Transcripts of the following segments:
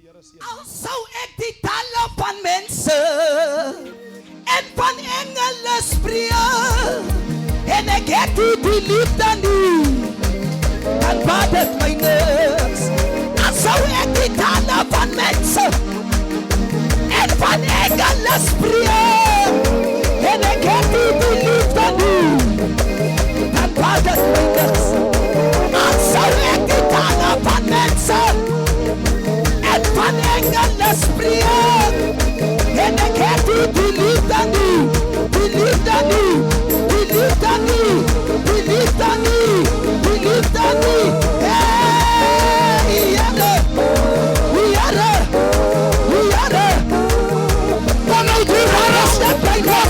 Sou ek die talle van mense en van engele spreek, en ek het die liefde nie, dan baat het my niks. Dan sou ek die talle van mense en van engele spreek, en ek het die liefde nie, dan baat het my niks. Dan sou ek die talle van mense en van engele spreek, en ek het die liefde nie, die liefde nie, die liefde nie, die liefde nie, die liefde nie. Hey, Here, Here, Here. Kom nou die alles net by God.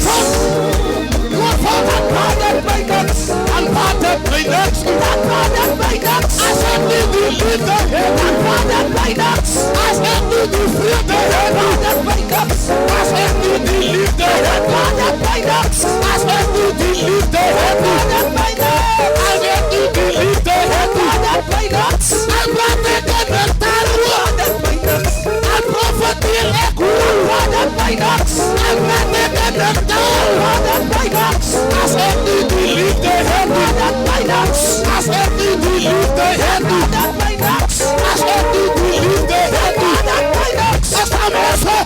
God van Vader by God. En Vader by niks. En Vader by niks. As ek nie die liefde het, en Vader by niks. As ek nie die vrede het, en Vader by niks. As ek nie die liefde het, en Vader by niks. As ek nie die liefde het, en Vader by niks. As ek nie die liefde het, en Vader by niks. En wat ek in het taal, Vader by niks. En profeteer ek hoe, Vader by niks. En wat ek in het taal, Vader by niks. As ek nie die liefde het, Vader by niks. As ek nie die liefde het, Vader by niks. As ek nie die liefde het, Vader by niks. As daar mense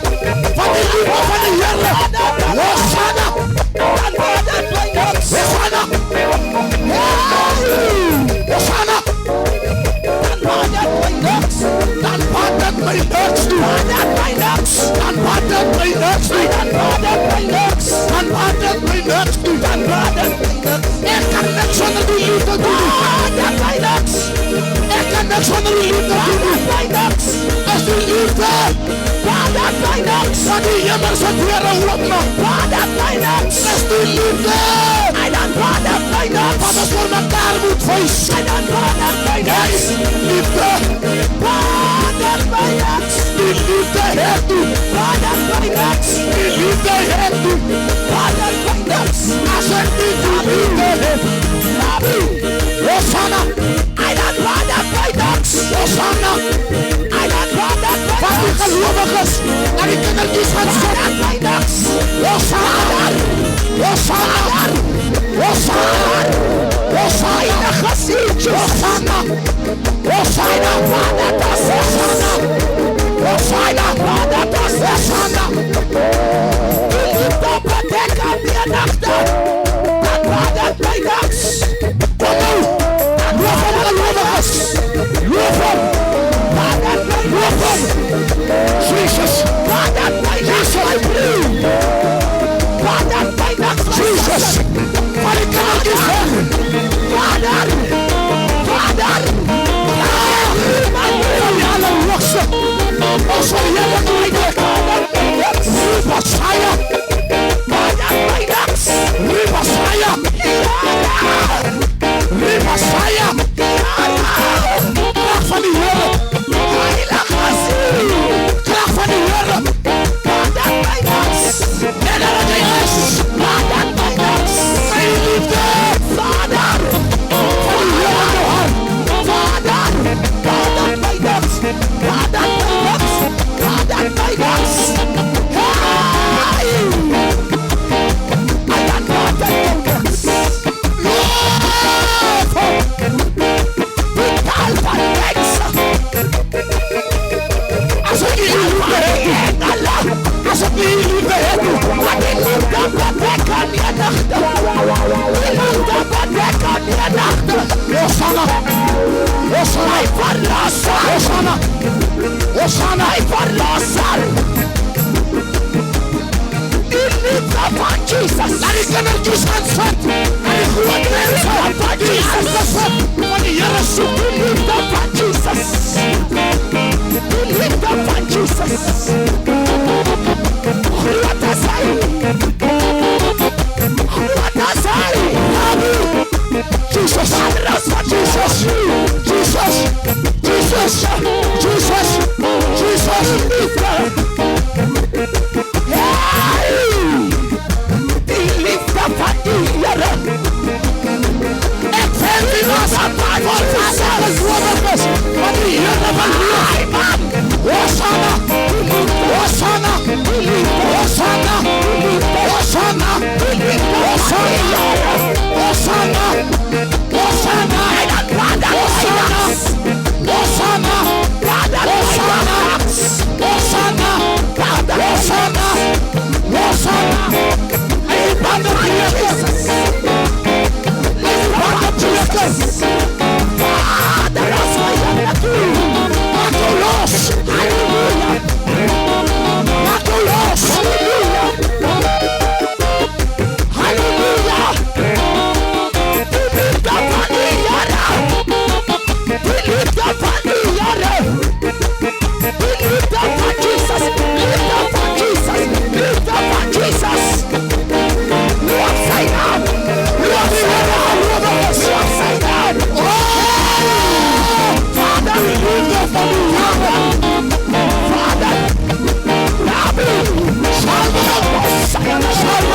van die liefde van die Here, Hosanna, dan Vader by niks. Hosanna, Hosanna, dan Vader by niks. Dan Vader by niks. Vader by niks. Dan Vader by niks. Dan Vader by niks. Dan Vader by niks. Dan Vader by niks. Ek kan niks sonder die liefde doen. Vader by niks. Ek kan niks sonder die liefde doen. Vader by niks. As die liefde, Vader by niks. Van die hemels se deure oopmaak. Vader by niks. As die liefde, en dan Vader by niks. Wat ons voor mekaar moet wees. En dan Vader by niks. Liefde, Vader by niks. Die liefde het u. Vader by niks. Die liefde het u. Vader by niks. As ek nie die liefde het, Nabi, Hosanna, en dan Vader by niks. Hosanna, en dan Vader by niks. Van die gelowiges, en die kindertjies van Vader by niks. Hosanna, Hosanna, Hosanna, Hosanna, gesientjes. Hosanna, Hosanna, Vader das Hosanna. Hosanna, Vader das Hosanna. Die liefde bedekken meer nachten, dan Vader by niks. Kom nou, loof hem gelowiges, loof hem. Vader by niks. Jesus, Vader by niks. Vader by niks. Jesus, van die kindertjies weg. Vader, Vader, van die alle hoogste, ons van die hele eindelijk, Messiah, Vader by niks. Messiah, Messiah, kracht van die Here, heilige ziel, kracht van die Here, Vader by niks. En dat het is, Vader by niks. Zijn liefde, Vader, van die Here in jou hart. Vader, Vader by niks. Vader by niks. Vader by niks. Hey! I am not the focus. Vital van mensen. Als ik die liefde heb, als ik die liefde heb, maar die liefde bedekken je nachten. Die liefde bedekken je nachten. Hosanna, Hosanna, hij verlossen. Hosanna, Hosanna, hij verlossen. Die liefde van Jesus. En die kindertjies van zet. En die grote mensen van Jesus. Van die Here zoek die liefde van Jesus. Die liefde van Jesus. Groot is hy. Groot is hy. Jesus. Alles van Jesus. Jesus. Jesus. Jesus. Jesus. Liefde. Die liefde van die Here. Ek vind die was aan my voor alles wat is. Van die Here van die man. Hosanna. Lift up for Jesus. Lift up for Jesus. Lift up for Jesus. Upside down. Upside down. Upside down. Oh, Father, lift up for me. Father, Rabbi, salve, salve, salve,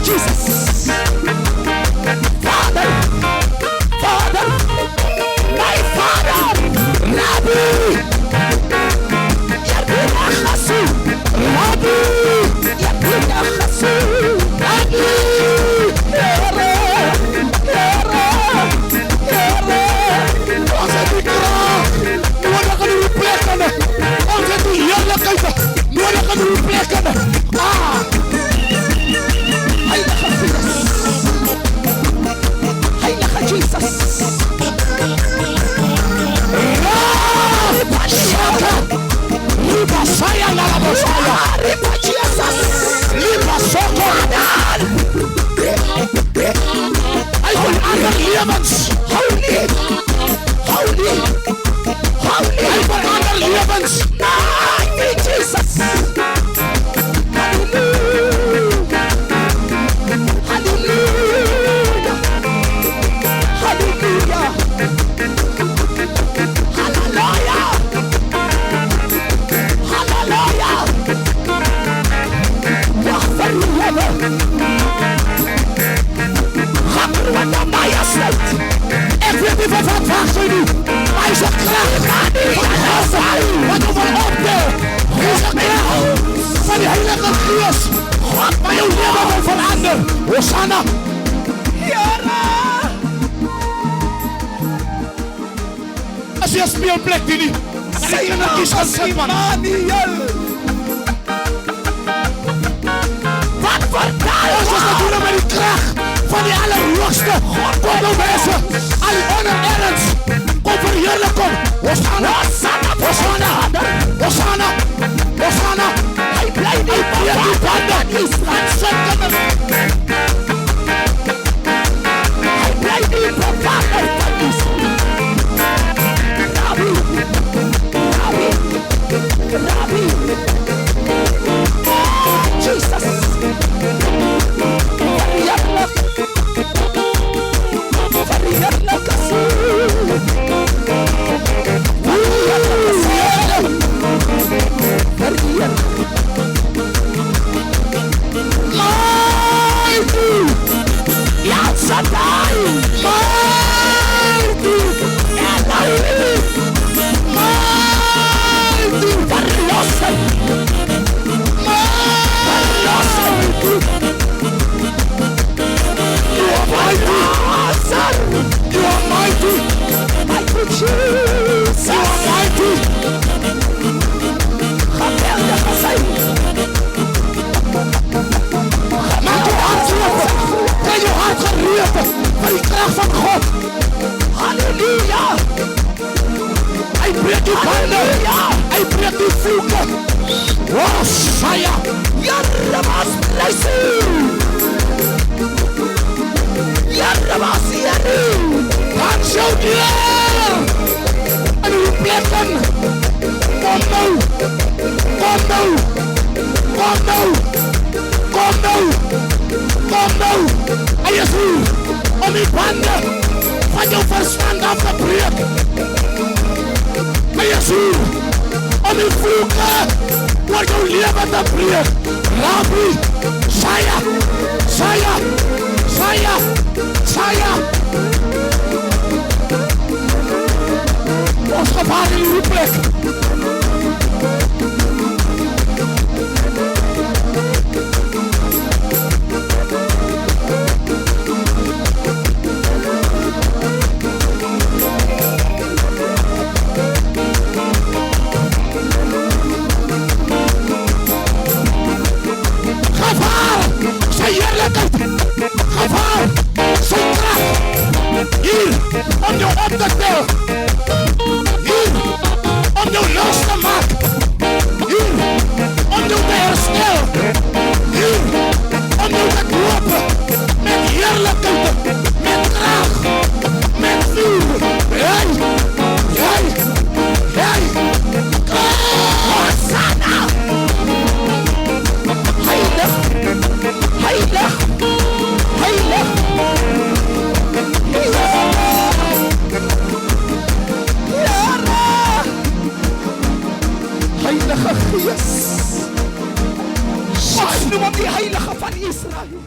Jesus. Father, my Father, Rabbi, Yabina Chasu, Rabbi, Yabina Chasu, Rabbi, Yere, onze dikra, nuwana kan u plekken, onze die heerlijkheid, nuwana kan u plekken, Heilige Jesus. Liba saya na la bosaya. Liba Jesus. Liba soko adal. I will honor Liamans. Holy. I will honor Liamans. Jesus. Everything van wat wacht u nu? Hij is een kracht wat overopte. Hij is een kracht van de Heilige Geest. God bij uw leven wil veranderen. Hosanna. Als je een speelplek die niet. Zij je nog kies als het man. Wat vertaal ons is natuurlijk met die kracht van die allerhoogste. Kom nou mensen, al honor ergens. Kom verheerlijk kom. Hosanna, Hosanna. Hij blijft niet bij die banden. Hij blijft niet bewaker van Israël. Rabbi. Jesus. Van die kracht van God. Halleluja. Hij breekt die banden. Hij breekt die vloeken. Oh, Shaya. Yarabas blessing. Yarabas yaru. Han zo neer. En uw plekken. Kom nou. Hij is hier om die banden van jouw verstand af te breken. Hij is hier om die vloeken voor jouw leven te breken. Rabbi, Saya. Ons gevaar in uw plek. Gevaar, zijn kracht, hier om jou op te tillen, hier om jou los nakakiyas. Mas lumamihay na ka pan Israel.